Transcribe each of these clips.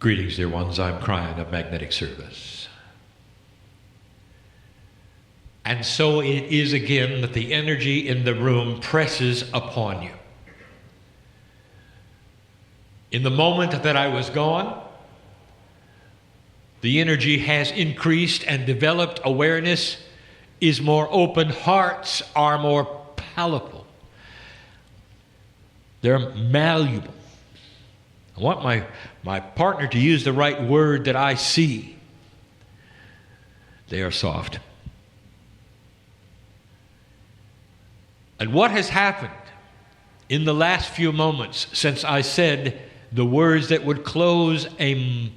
Greetings, dear ones. I'm Kryon of Magnetic Service. And so it is again that the energy in the room presses upon you. In the moment that I was gone, the energy has increased and developed. Awareness is more open. Hearts are more palatable. They're malleable. I want my partner to use the right word that I see. They are soft. And what has happened in the last few moments since I said the words that would close a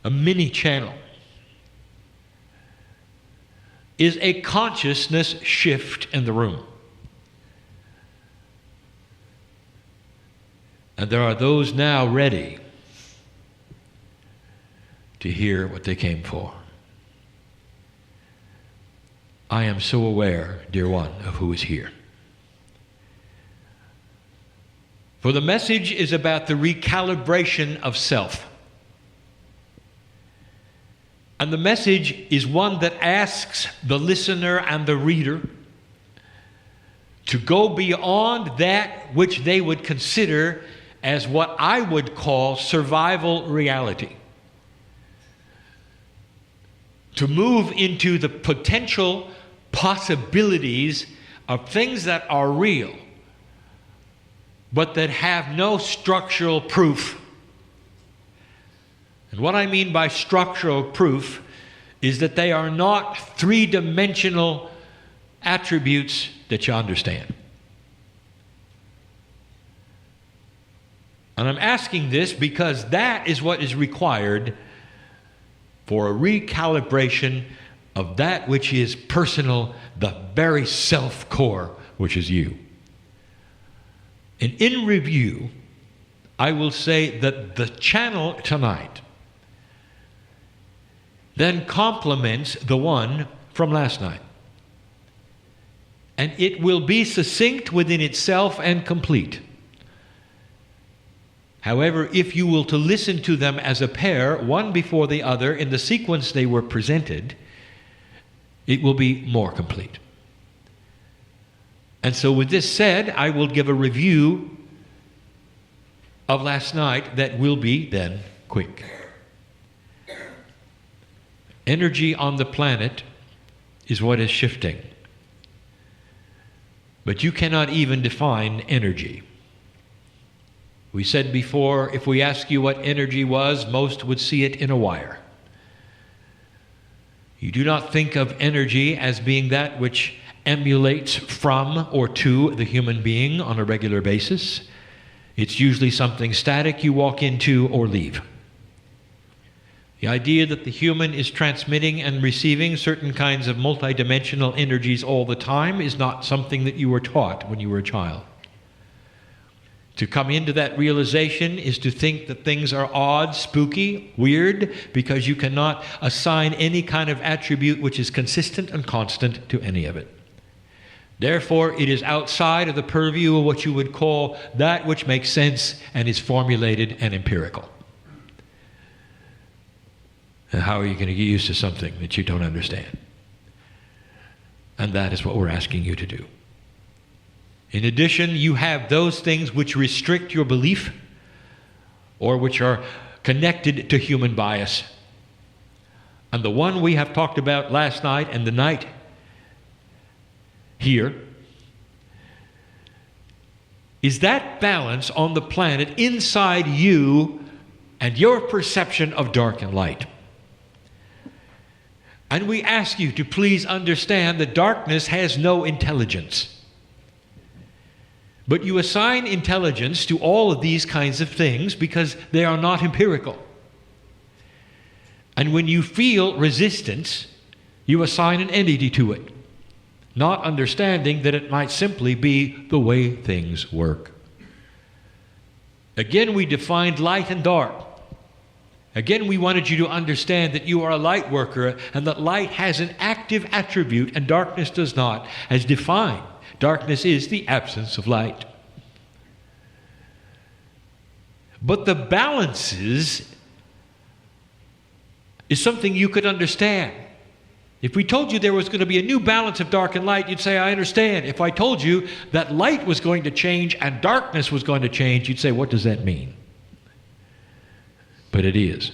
mini channel is a consciousness shift in the room. And there are those now ready to hear what they came for. I am so aware, dear one, of who is here. For the message is about the recalibration of self. And the message is one that asks the listener and the reader to go beyond that which they would consider as what I would call survival reality. To move into the potential possibilities of things that are real, but that have no structural proof. And what I mean by structural proof is that they are not three-dimensional attributes that you understand. And I'm asking this because that is what is required for a recalibration of that which is personal, the very self-core, which is you. And in review, I will say that the channel tonight then complements the one from last night. And it will be succinct within itself and complete. However, if you will to listen to them as a pair, one before the other, in the sequence they were presented, it will be more complete. And so with this said, I will give a review of last night that will be then quick. Energy on the planet is what is shifting. But you cannot even define energy. We said before, if we ask you what energy was, most would see it in a wire. You do not think of energy as being that which emulates from or to the human being on a regular basis. It's usually something static you walk into or leave. The idea that the human is transmitting and receiving certain kinds of multidimensional energies all the time is not something that you were taught when you were a child. To come into that realization is to think that things are odd, spooky, weird, because you cannot assign any kind of attribute which is consistent and constant to any of it. Therefore, it is outside of the purview of what you would call that which makes sense and is formulated and empirical. And how are you going to get used to something that you don't understand? And that is what we're asking you to do. In addition, you have those things which restrict your belief or which are connected to human bias. And the one we have talked about last night and the night here is that balance on the planet inside you and your perception of dark and light. And we ask you to please understand that darkness has no intelligence. But you assign intelligence to all of these kinds of things because they are not empirical. And when you feel resistance, you assign an entity to it, not understanding that it might simply be the way things work. Again, we defined light and dark. Again, we wanted you to understand that you are a light worker and that light has an active attribute and darkness does not, as defined. Darkness is the absence of light. But the balances is something you could understand. If we told you there was going to be a new balance of dark and light, you'd say, I understand. If I told you that light was going to change and darkness was going to change, you'd say, what does that mean? But it is.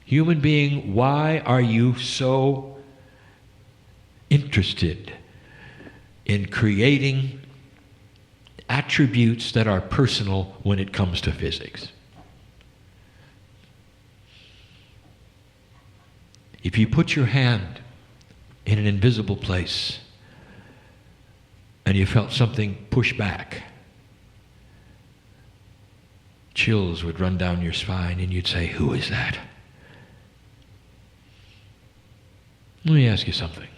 Human being, why are you so interested in creating attributes that are personal when it comes to physics? If you put your hand in an invisible place and you felt something push back, chills would run down your spine and you'd say, who is that? Let me ask you something.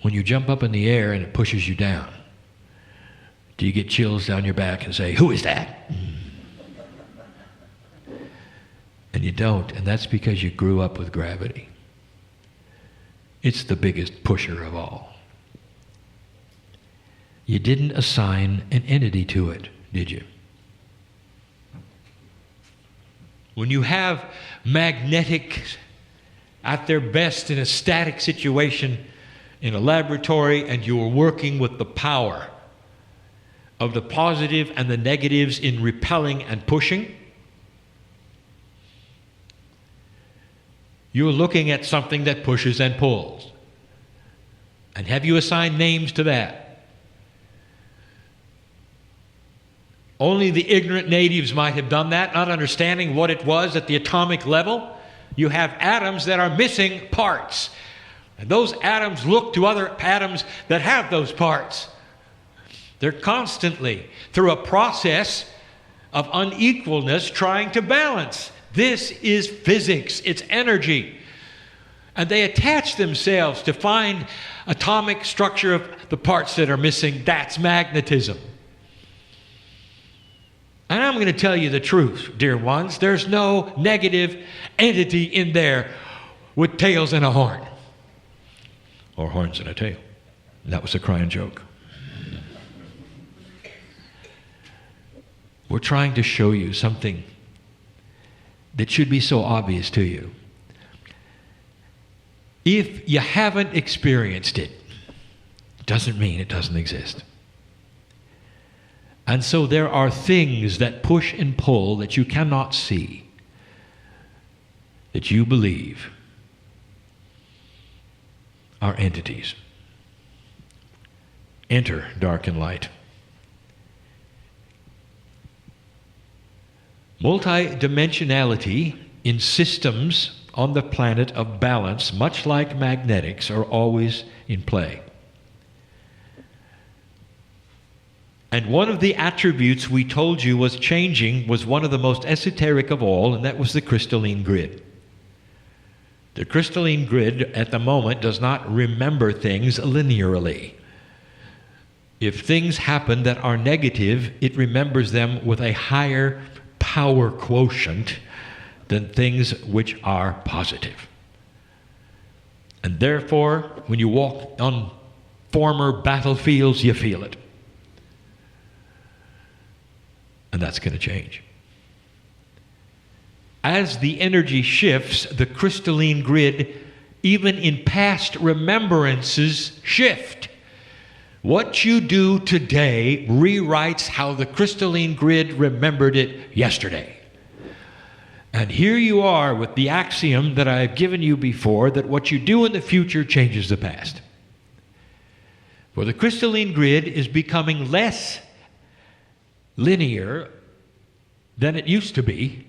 When you jump up in the air and it pushes you down, do you get chills down your back and say, who is that? And you don't, and that's because you grew up with gravity. It's the biggest pusher of all. You didn't assign an entity to it, did you? When you have magnetics at their best in a static situation in a laboratory and you are working with the power of the positive and the negatives in repelling and pushing, you're looking at something that pushes and pulls. And have you assigned names to that? Only the ignorant natives might have done that, not understanding what it was at the atomic level. You have atoms that are missing parts. And those atoms look to other atoms that have those parts. They're constantly, through a process of unequalness, trying to balance. This is physics. It's energy. And they attach themselves to find atomic structure of the parts that are missing. That's magnetism. And I'm going to tell you the truth, dear ones. There's no negative entity in there with tails and a horn. Or horns and a tail. That was a Kryon joke. We're trying to show you something that should be so obvious to you. If you haven't experienced it, doesn't mean it doesn't exist. And so there are things that push and pull that you cannot see, that you believe are entities. Enter dark and light. Multidimensionality in systems on the planet of balance, much like magnetics, are always in play. And one of the attributes we told you was changing was one of the most esoteric of all, and that was the crystalline grid. The crystalline grid at the moment does not remember things linearly. If things happen that are negative, it remembers them with a higher power quotient than things which are positive. And therefore, when you walk on former battlefields, you feel it. And that's going to change. As the energy shifts, the crystalline grid, even in past remembrances, shift. What you do today rewrites how the crystalline grid remembered it yesterday. And here you are with the axiom that I've given you before, that what you do in the future changes the past. For the crystalline grid is becoming less linear than it used to be,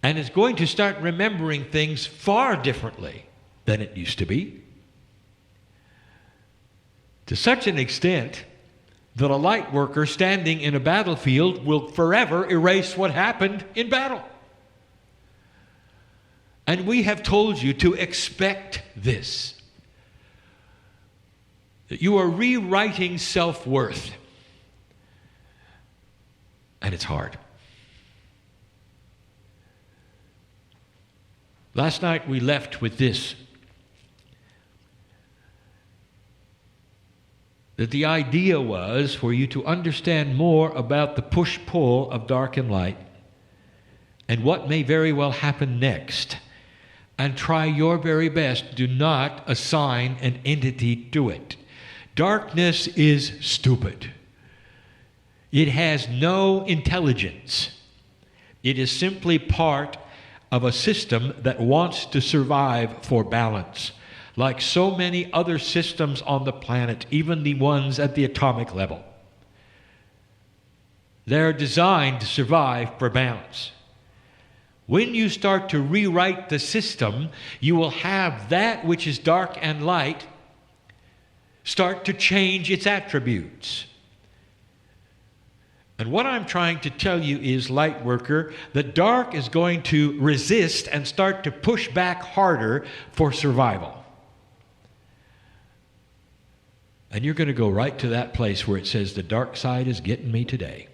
and it's going to start remembering things far differently than it used to be, to such an extent that a light worker standing in a battlefield will forever erase what happened in battle. And we have told you to expect this, that you are rewriting self-worth. And it's hard. Last night we left with this. that the idea was for you to understand more about the push-pull of dark and light and what may very well happen next, and try your very best. Do not assign an entity to it. Darkness is stupid. It has no intelligence. It is simply part of a system that wants to survive for balance. Like so many other systems on the planet, even the ones at the atomic level. They're designed to survive for balance. When you start to rewrite the system, you will have that which is dark and light start to change its attributes. And what I'm trying to tell you is, light worker, the dark is going to resist and start to push back harder for survival. And you're going to go right to that place where it says, the dark side is getting me today.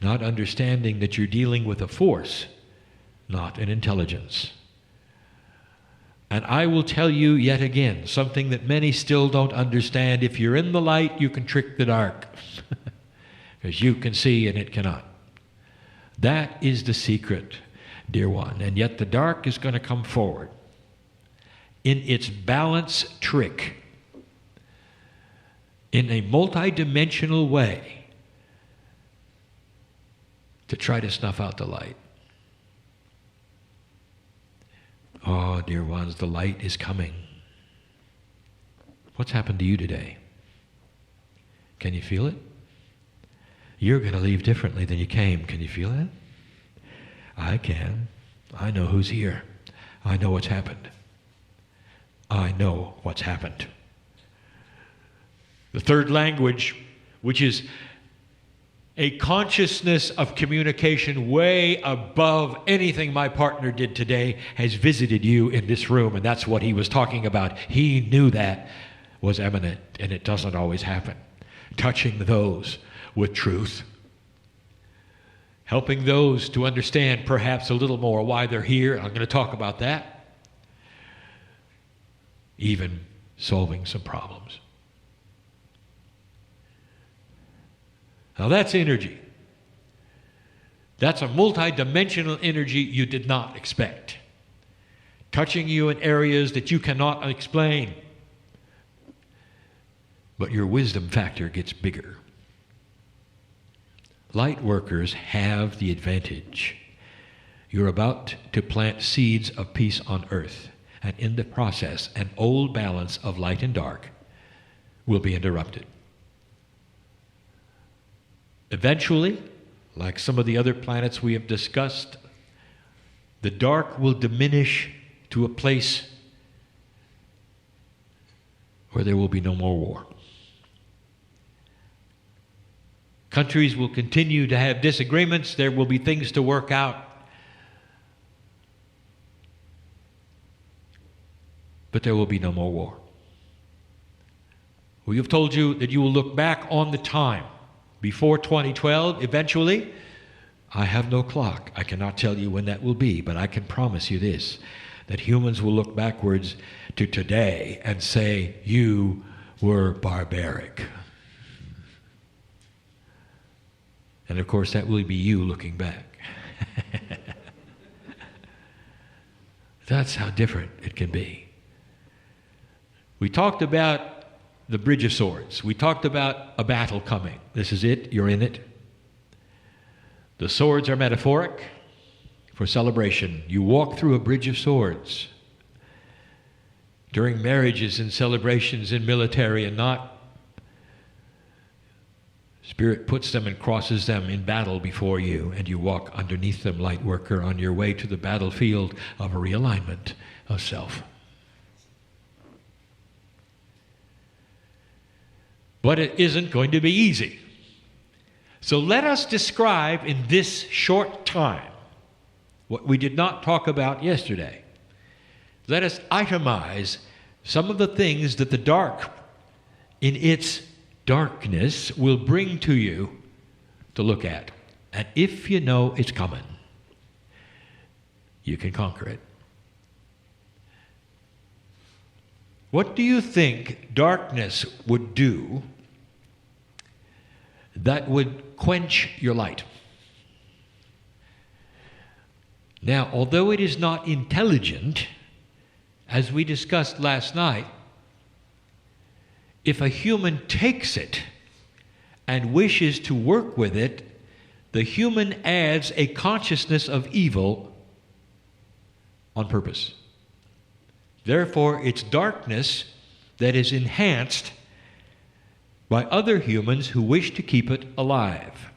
Not understanding that you're dealing with a force, not an intelligence. And I will tell you yet again, something that many still don't understand. If you're in the light, you can trick the dark. Because you can see and it cannot. That is the secret, dear one. And yet the dark is going to come forward in its balance trick, in a multidimensional way, to try to snuff out the light. Oh, dear ones, the light is coming. What's happened to you today? Can you feel it? You're going to leave differently than you came. Can you feel that? I can. I know who's here. I know what's happened. I know what's happened. The third language, which is a consciousness of communication way above anything my partner did today, has visited you in this room, and that's what he was talking about. He knew that was eminent, and it doesn't always happen. Touching those with truth. Helping those to understand perhaps a little more why they're here. I'm going to talk about that. Even solving some problems. Now that's energy. That's a multidimensional energy you did not expect. Touching you in areas that you cannot explain. But your wisdom factor gets bigger. Light workers have the advantage. You're about to plant seeds of peace on earth. And in the process, an old balance of light and dark will be interrupted. Eventually, like some of the other planets we have discussed, the dark will diminish to a place where there will be no more war. Countries will continue to have disagreements. There will be things to work out. But there will be no more war. We have told you that you will look back on the time before 2012, eventually. I have no clock. I cannot tell you when that will be, but I can promise you this, that humans will look backwards to today and say, you were barbaric. And of course, that will be you looking back. That's how different it can be. We talked about the Bridge of Swords. We talked about a battle coming. This is it. You're in it. The swords are metaphoric for celebration. You walk through a bridge of swords during marriages and celebrations in military and not. Spirit puts them and crosses them in battle before you, and you walk underneath them, light worker, on your way to the battlefield of a realignment of self. But it isn't going to be easy. So let us describe in this short time what we did not talk about yesterday. Let us itemize some of the things that the dark, in its darkness, will bring to you to look at. And if you know it's coming, you can conquer it. What do you think darkness would do that would quench your light? Now, although it is not intelligent, as we discussed last night, if a human takes it and wishes to work with it, the human adds a consciousness of evil on purpose. Therefore, it's darkness that is enhanced by other humans who wish to keep it alive.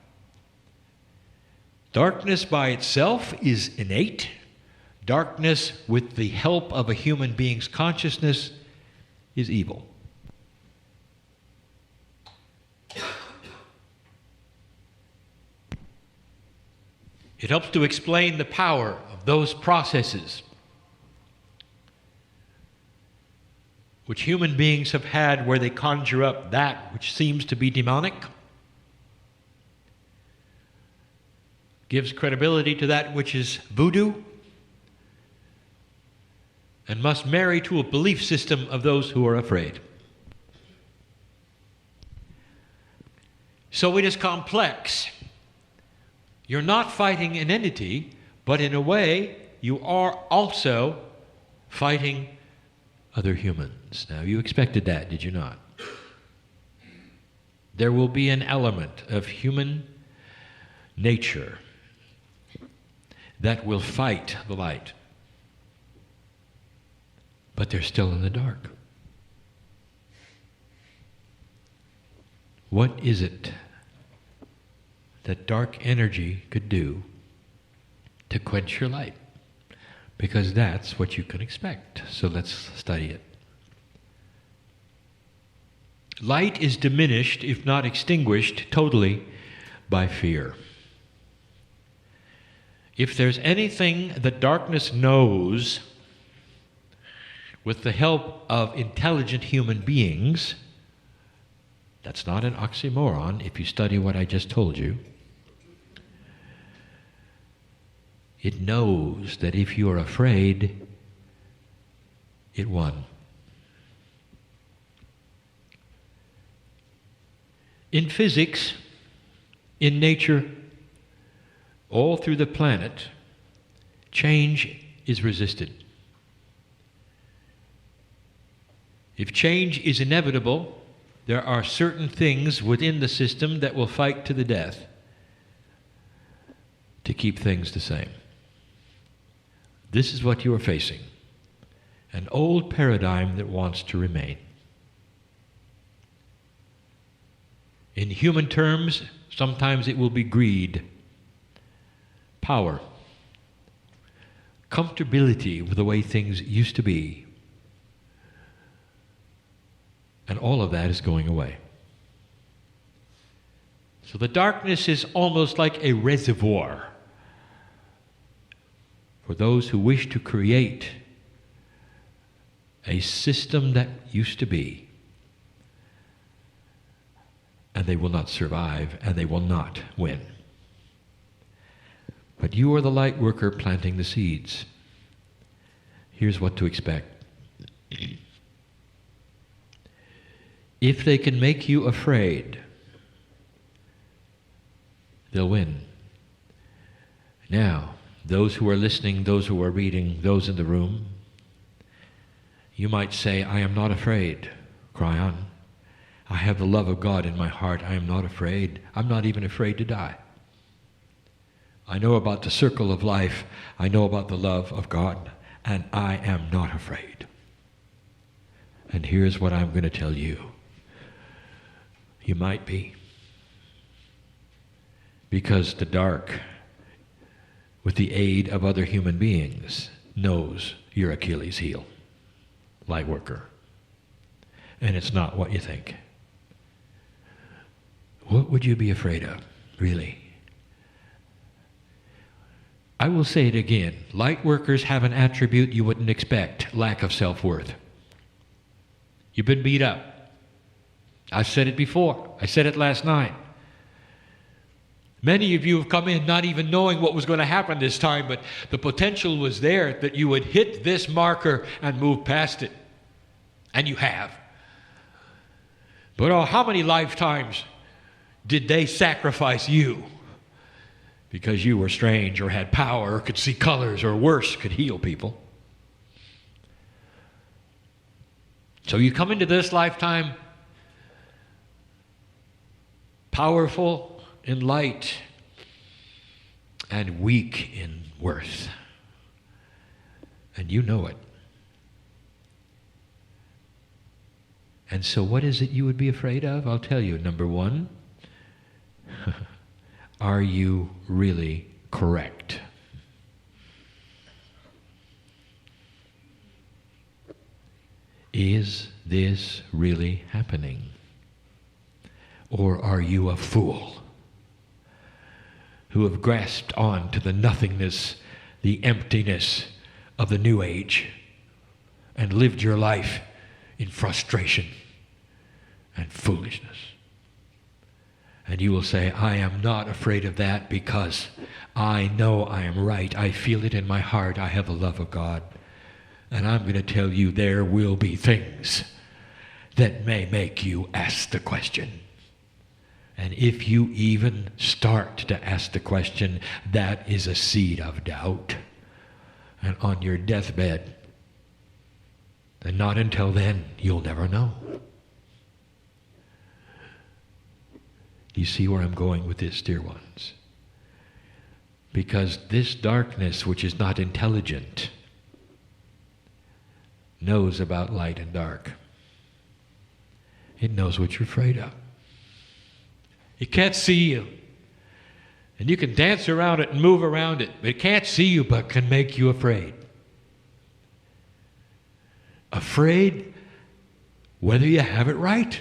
Darkness by itself is innate. Darkness with the help of a human being's consciousness is evil. It helps to explain the power of those processes which human beings have had where they conjure up that which seems to be demonic, gives credibility to that which is voodoo, and must marry to a belief system of those who are afraid. So it is complex. You're not fighting an entity, but in a way, you are also fighting other humans. Now, you expected that, did you not? There will be an element of human nature that will fight the light, but they're still in the dark. What is it that dark energy could do to quench your light? Because that's what you can expect. So let's study it. Light is diminished, if not extinguished, totally by fear. If there's anything that darkness knows with the help of intelligent human beings, that's not an oxymoron if you study what I just told you. It knows that if you are afraid, it won. In physics, in nature, all through the planet, change is resisted. If change is inevitable, there are certain things within the system that will fight to the death to keep things the same. This is what you are facing. An old paradigm that wants to remain. In human terms, sometimes it will be greed, power, comfortability with the way things used to be. And all of that is going away. So the darkness is almost like a reservoir for those who wish to create a system that used to be. And they will not survive, and they will not win. But you are the light worker planting the seeds. Here's what to expect. If they can make you afraid, they'll win. Now, those who are listening, those who are reading, those in the room, you might say, I am not afraid, Kryon. I have the love of God in my heart. I am not afraid. I'm not even afraid to die. I know about the circle of life. I know about the love of God, and I am not afraid. And here's what I'm going to tell you. You might be. Because the dark, with the aid of other human beings, knows your Achilles heel. Light worker. And it's not what you think. What would you be afraid of, really? I will say it again. Light workers have an attribute you wouldn't expect: lack of self-worth. You've been beat up. I've said it before. I said it last night. Many of you have come in not even knowing what was going to happen this time, but the potential was there that you would hit this marker and move past it and you have. But oh, how many lifetimes did they sacrifice you because you were strange or had power or could see colors or worse, could heal people? So you come into this lifetime powerful in light and weak in worth. And you know it. And so what is it you would be afraid of? I'll tell you. Number one, are you really correct? Is this really happening? Or are you a fool who have grasped on to the nothingness, the emptiness of the New Age and lived your life in frustration and foolishness? And you will say, I am not afraid of that because I know I am right. I feel it in my heart. I have the love of God. And I'm going to tell you there will be things that may make you ask the question. And if you even start to ask the question, that is a seed of doubt. And on your deathbed, and not until then, you'll never know. Do you see where I'm going with this, dear ones? Because this darkness, which is not intelligent, knows about light and dark. It knows what you're afraid of. It can't see you. And you can dance around it and move around it, but it can't see you but can make you afraid. Afraid whether you have it right.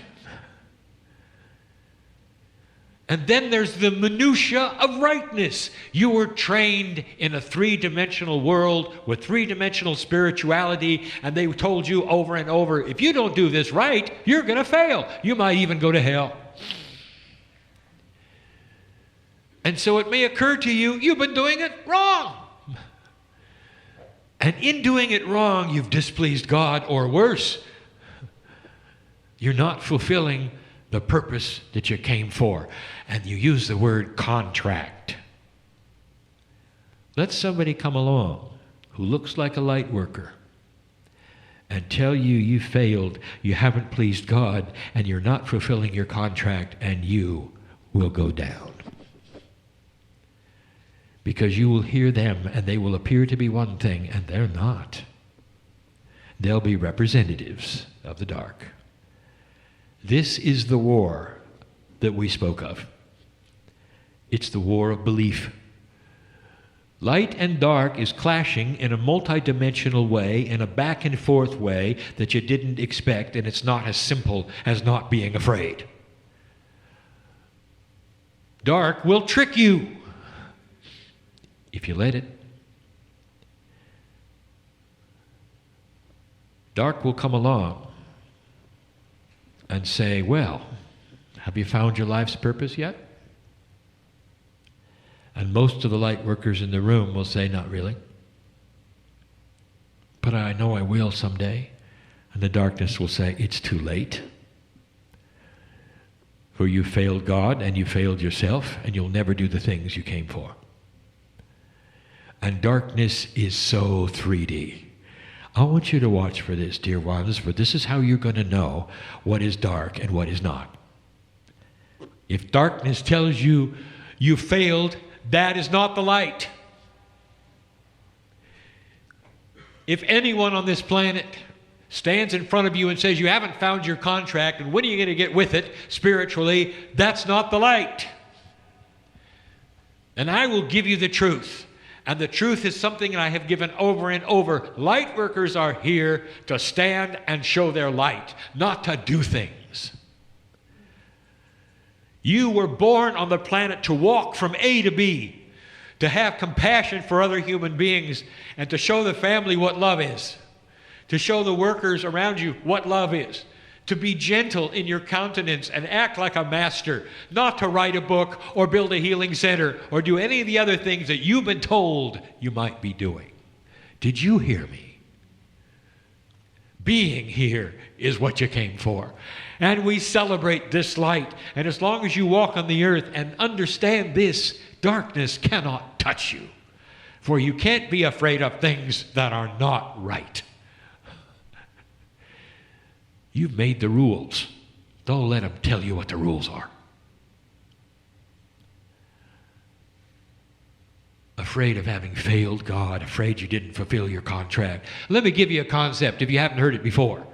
And then there's the minutia of rightness. You were trained in a three-dimensional world with three-dimensional spirituality, and they told you over and over, if you don't do this right, you're going to fail. You might even go to hell. And so it may occur to you, you've been doing it wrong. And in doing it wrong, you've displeased God, or worse, you're not fulfilling the purpose that you came for. And you use the word contract. Let somebody come along who looks like a light worker and tell you you failed, you haven't pleased God, and you're not fulfilling your contract, and you will go down. Because you will hear them, and they will appear to be one thing, and they're not. They'll be representatives of the dark. This is the war that we spoke of. It's the war of belief. Light and dark is clashing in a multidimensional way, in a back and forth way that you didn't expect, and it's not as simple as not being afraid. Dark will trick you if you let it. Dark will come along and say, well, have you found your life's purpose yet? And most of the light workers in the room will say, not really. But I know I will someday. And the darkness will say, it's too late. For you failed God and you failed yourself, and you'll never do the things you came for. And darkness is so 3D. I want you to watch for this, dear ones, for this is how you're going to know what is dark and what is not. If darkness tells you you failed, that is not the light. If anyone on this planet stands in front of you and says you haven't found your contract and when are you going to get with it spiritually, that's not the light. And I will give you the truth. And the truth is something that I have given over and over. Light workers are here to stand and show their light, not to do things. You were born on the planet to walk from A to B, to have compassion for other human beings, and to show the family what love is, to show the workers around you what love is, to be gentle in your countenance and act like a master, not to write a book or build a healing center or do any of the other things that you've been told you might be doing. Did you hear me? being here is what you came for. And we celebrate this light. And as long as you walk on the earth and understand this, darkness cannot touch you. For you can't be afraid of things that are not right. You've made the rules. Don't let them tell you what the rules are. Afraid of having failed God, afraid you didn't fulfill your contract. Let me give you a concept if you haven't heard it before.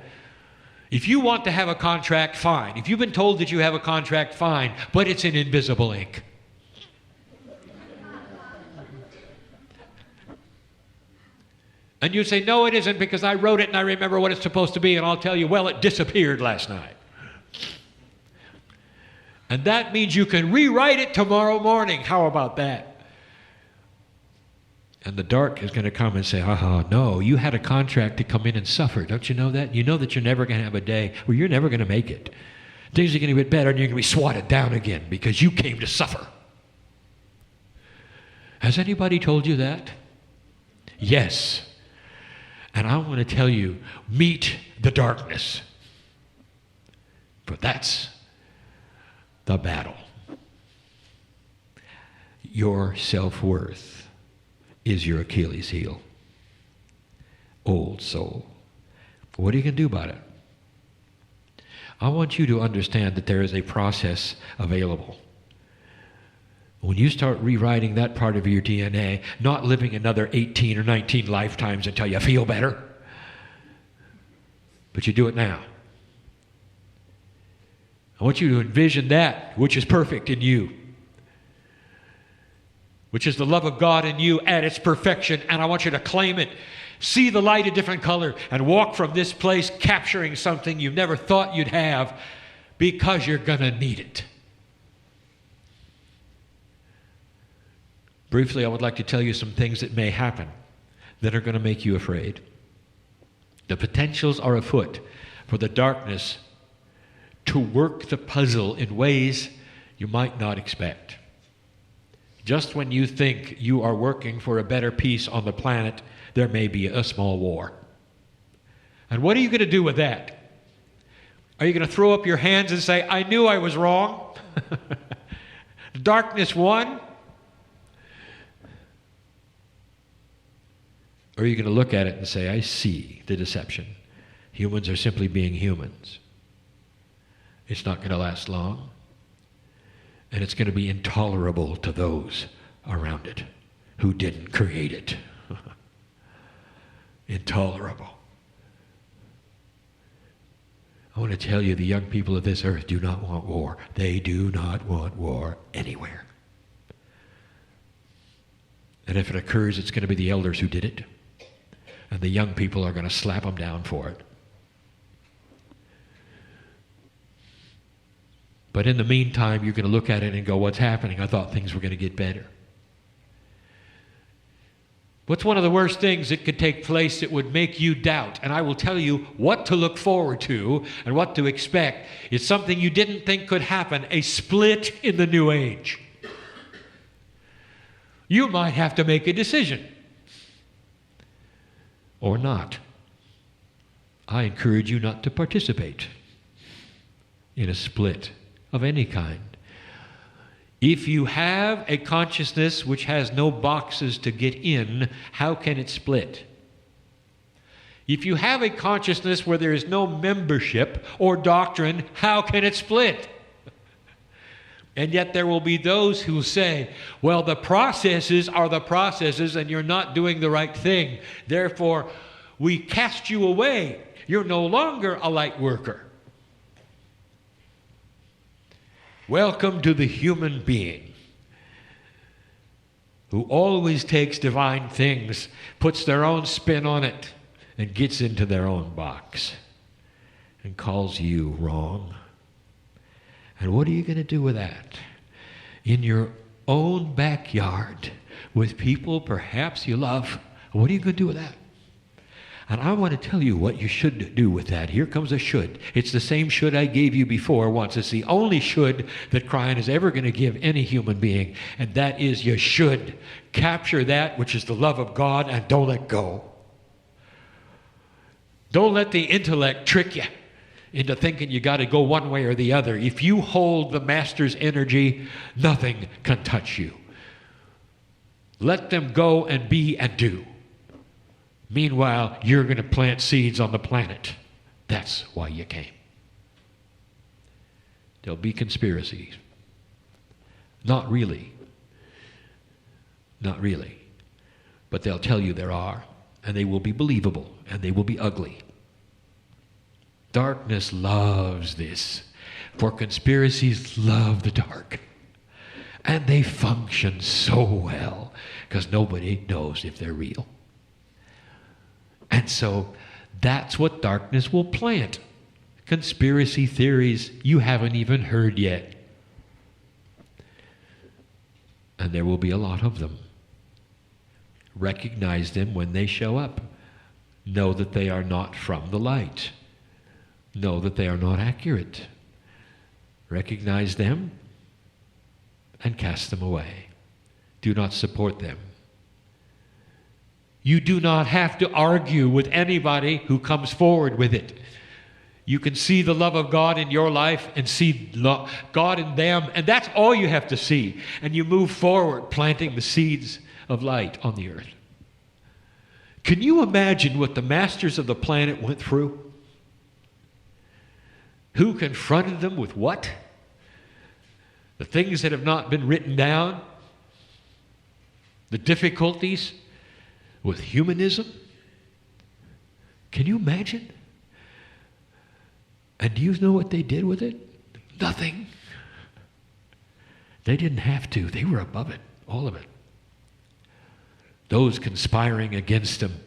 If you want to have a contract, fine. If you've been told that you have a contract, fine, but it's in invisible ink. And you say, no, it isn't because I wrote it and I remember what it's supposed to be, and I'll tell you, well, it disappeared last night. And that means you can rewrite it tomorrow morning. How about that? And the dark is going to come and say, no, you had a contract to come in and suffer. Don't you know that? You know that you're never going to have a day where you're never going to make it. Things are going to get better and you're going to be swatted down again because you came to suffer. Has anybody told you that? Yes. And I want to tell you, meet the darkness. For that's the battle. Your self-worth is your Achilles heel. Old soul. What are you going to do about it? I want you to understand that there is a process available. When you start rewriting that part of your DNA, not living another 18 or 19 lifetimes until you feel better, but you do it now. I want you to envision that which is perfect in you, which is the love of God in you at its perfection, and I want you to claim it. See the light a different color and walk from this place capturing something you never thought you'd have because you're going to need it. Briefly, I would like to tell you some things that may happen that are going to make you afraid. The potentials are afoot for the darkness to work the puzzle in ways you might not expect. Just when you think you are working for a better peace on the planet, there may be a small war. And what are you going to do with that? Are you going to throw up your hands and say, I knew I was wrong? Darkness won? Or are you going to look at it and say, I see the deception. Humans are simply being humans. It's not going to last long. And it's going to be intolerable to those around it who didn't create it. Intolerable. I want to tell you, the young people of this earth do not want war. They do not want war anywhere. And if it occurs, it's going to be the elders who did it. And the young people are going to slap them down for it. But in the meantime, you're going to look at it and go, what's happening? I thought things were going to get better. What's one of the worst things that could take place that would make you doubt? And I will tell you what to look forward to and what to expect. It's something you didn't think could happen, a split in the new age. You might have to make a decision. Or not. I encourage you not to participate in a split of any kind. If you have a consciousness which has no boxes to get in, how can it split? If you have a consciousness where there is no membership or doctrine, how can it split? And yet there will be those who say, well, the processes are the processes and you're not doing the right thing. Therefore, we cast you away. You're no longer a light worker. Welcome to the human being who always takes divine things, puts their own spin on it, and gets into their own box and calls you wrong. And what are you going to do with that? In your own backyard with people perhaps you love, what are you going to do with that? And I want to tell you what you should do with that. Here comes a should. It's the same should I gave you before once. It's the only should that Kryon is ever going to give any human being. And that is you should capture that which is the love of God and don't let go. Don't let the intellect trick you into thinking you got to go one way or the other. If you hold the Master's energy, nothing can touch you. Let them go and be and do. Meanwhile, you're going to plant seeds on the planet. That's why you came. There'll be conspiracies. Not really. Not really. But they'll tell you there are, and they will be believable, and they will be ugly. Darkness loves this, for conspiracies love the dark. And they function so well, because nobody knows if they're real. And so that's what darkness will plant. Conspiracy theories you haven't even heard yet. And there will be a lot of them. Recognize them when they show up. Know that they are not from the light. Know that they are not accurate. Recognize them and cast them away. Do not support them. You do not have to argue with anybody who comes forward with it. You can see the love of God in your life and see God in them, and that's all you have to see. And you move forward, planting the seeds of light on the earth. Can you imagine what the masters of the planet went through? Who confronted them with what? The things that have not been written down? The difficulties with humanism? Can you imagine? And do you know what they did with it? Nothing. They didn't have to. They were above it, all of it. Those conspiring against them,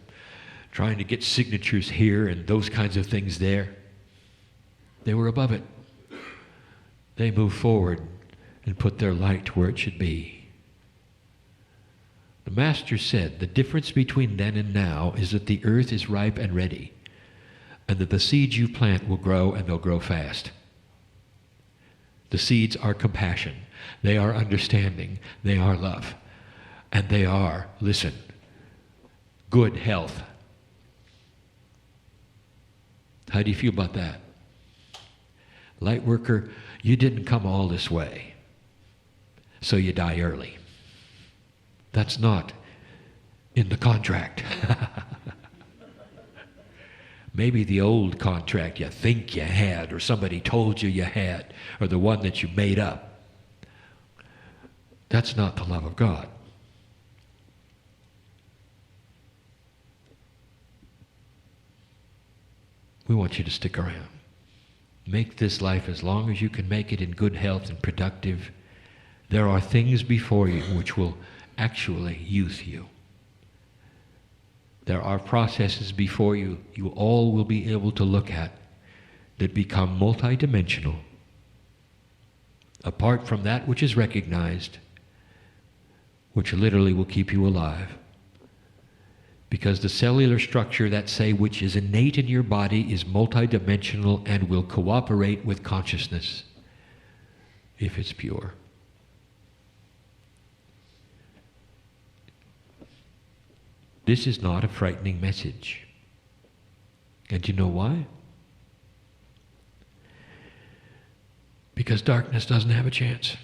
trying to get signatures here and those kinds of things there, they were above it. They moved forward and put their light where it should be. The Master said the difference between then and now is that the earth is ripe and ready, and that the seeds you plant will grow, and they'll grow fast. The seeds are compassion. They are understanding. They are love. And they are, listen, good health. How do you feel about that? Light worker, you didn't come all this way, so you die early. That's not in the contract. Maybe the old contract you think you had, or somebody told you you had, or the one that you made up. That's not the love of God. We want you to stick around. Make this life as long as you can make it in good health and productive. There are things before you which will actually youth you. There are processes before you all will be able to look at that become multidimensional, apart from that which is recognized, which literally will keep you alive. Because the cellular structure, that say, which is innate in your body is multidimensional and will cooperate with consciousness if it's pure. This is not a frightening message. And you know why? Because darkness doesn't have a chance.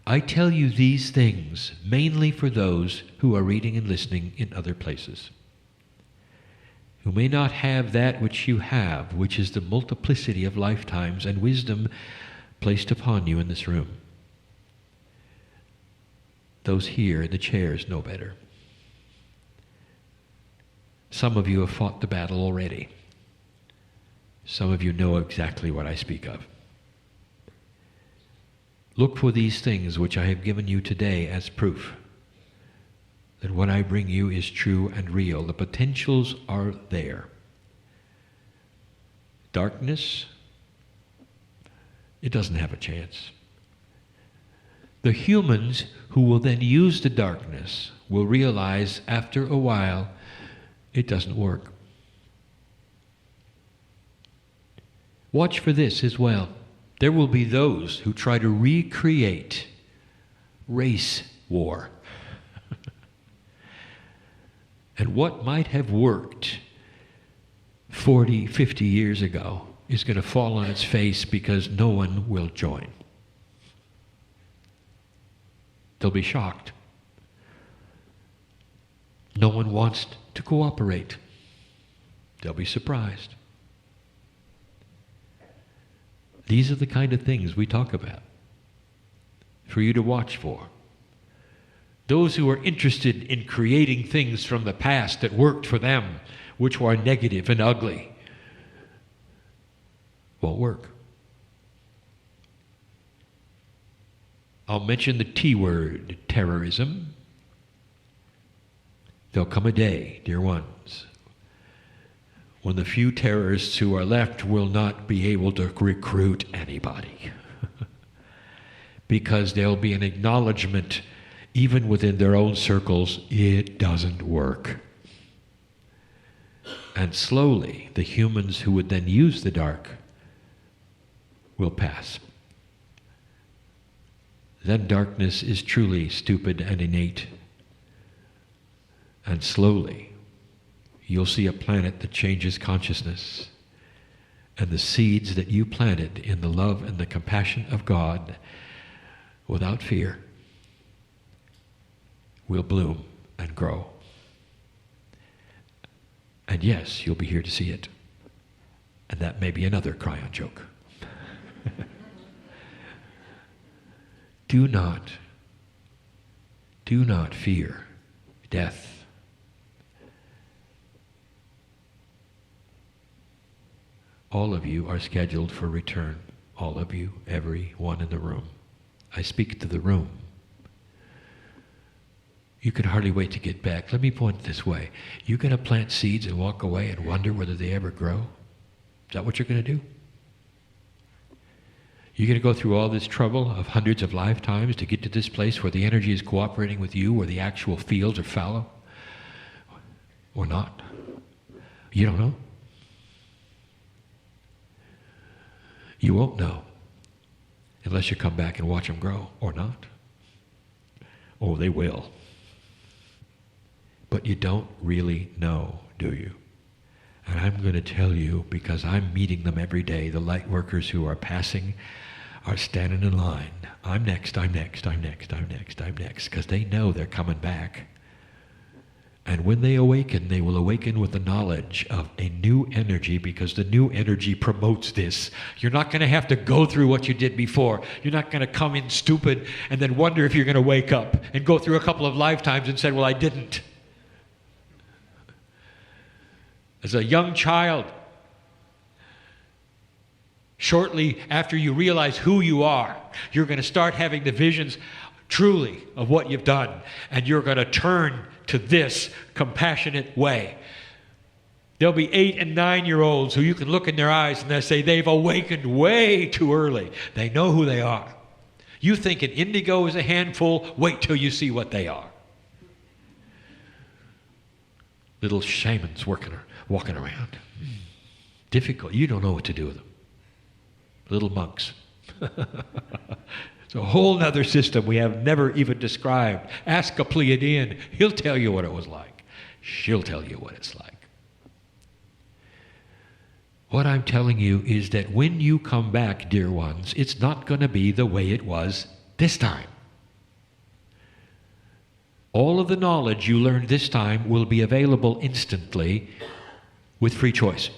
I tell you these things mainly for those who are reading and listening in other places, who may not have that which you have, which is the multiplicity of lifetimes and wisdom placed upon you in this room. Those here in the chairs know better. Some of you have fought the battle already. Some of you know exactly what I speak of. Look for these things which I have given you today as proof that what I bring you is true and real. The potentials are there. Darkness, it doesn't have a chance. The humans who will then use the darkness will realize after a while it doesn't work. Watch for this as well. There will be those who try to recreate race war. And what might have worked 40, 50 years ago is going to fall on its face because no one will join. They'll be shocked. No one wants to cooperate. They'll be surprised. These are the kind of things we talk about for you to watch for. Those who are interested in creating things from the past that worked for them, which were negative and ugly, won't work. I'll mention the T word, terrorism. There'll come a day, dear ones, when the few terrorists who are left will not be able to recruit anybody. Because there'll be an acknowledgement, even within their own circles, it doesn't work. And slowly, the humans who would then use the dark will pass. Then darkness is truly stupid and innate. And slowly, you'll see a planet that changes consciousness. And the seeds that you planted in the love and the compassion of God, without fear, will bloom and grow. And yes, you'll be here to see it. And that may be another Kryon joke. Do not fear death. All of you are scheduled for return. All of you, every one in the room. I speak to the room. You can hardly wait to get back. Let me point it this way. You're going to plant seeds and walk away and wonder whether they ever grow? Is that what you're going to do? You're going to go through all this trouble of hundreds of lifetimes to get to this place where the energy is cooperating with you, where the actual fields are fallow? Or not? You don't know. You won't know unless you come back and watch them grow, or not. Oh, they will. But you don't really know, do you? And I'm going to tell you, because I'm meeting them every day, the light workers who are passing are standing in line. I'm next, I'm next, I'm next, I'm next, I'm next, because they know they're coming back. And when they awaken, they will awaken with the knowledge of a new energy, because the new energy promotes this. You're not going to have to go through what you did before. You're not going to come in stupid and then wonder if you're going to wake up and go through a couple of lifetimes and say, well, I didn't. As a young child, shortly after you realize who you are, you're going to start having the visions truly of what you've done, and you're going to turn to this compassionate way. There'll be 8 and 9-year-olds who you can look in their eyes and they'll say they've awakened way too early. They know who they are. You think an indigo is a handful, wait till you see what they are. Little shamans walking around. Difficult. You don't know what to do with them. Little monks. It's a whole other system we have never even described. Ask a Pleiadian. He'll tell you what it was like. She'll tell you what it's like. What I'm telling you is that when you come back, dear ones, it's not going to be the way it was this time. All of the knowledge you learned this time will be available instantly with free choice.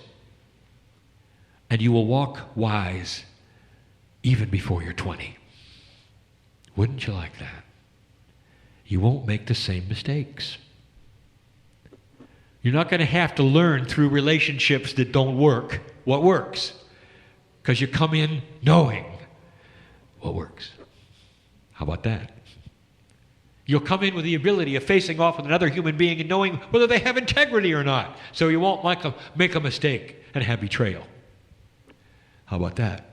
And you will walk wise even before you're 20. Wouldn't you like that? You won't make the same mistakes. You're not going to have to learn through relationships that don't work what works, because you come in knowing what works. How about that? You'll come in with the ability of facing off with another human being and knowing whether they have integrity or not, so you won't make a mistake and have betrayal. How about that?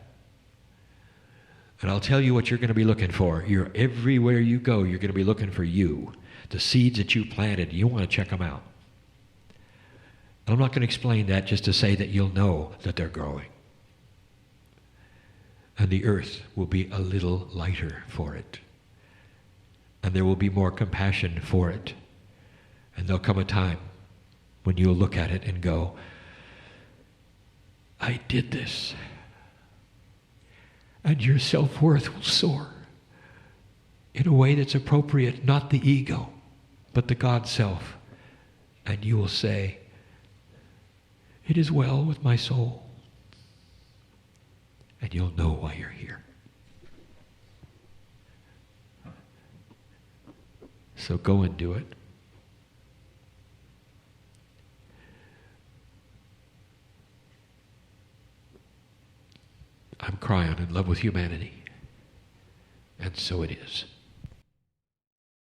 And I'll tell you what you're going to be looking for. Everywhere you go, you're going to be looking for you. The seeds that you planted, you want to check them out. And I'm not going to explain that just to say that you'll know that they're growing. And the earth will be a little lighter for it. And there will be more compassion for it. And there'll come a time when you'll look at it and go, I did this. And your self-worth will soar in a way that's appropriate, not the ego, but the God self. And you will say, it is well with my soul. And you'll know why you're here. So go and do it. I'm Kryon, in love with humanity. And so it is.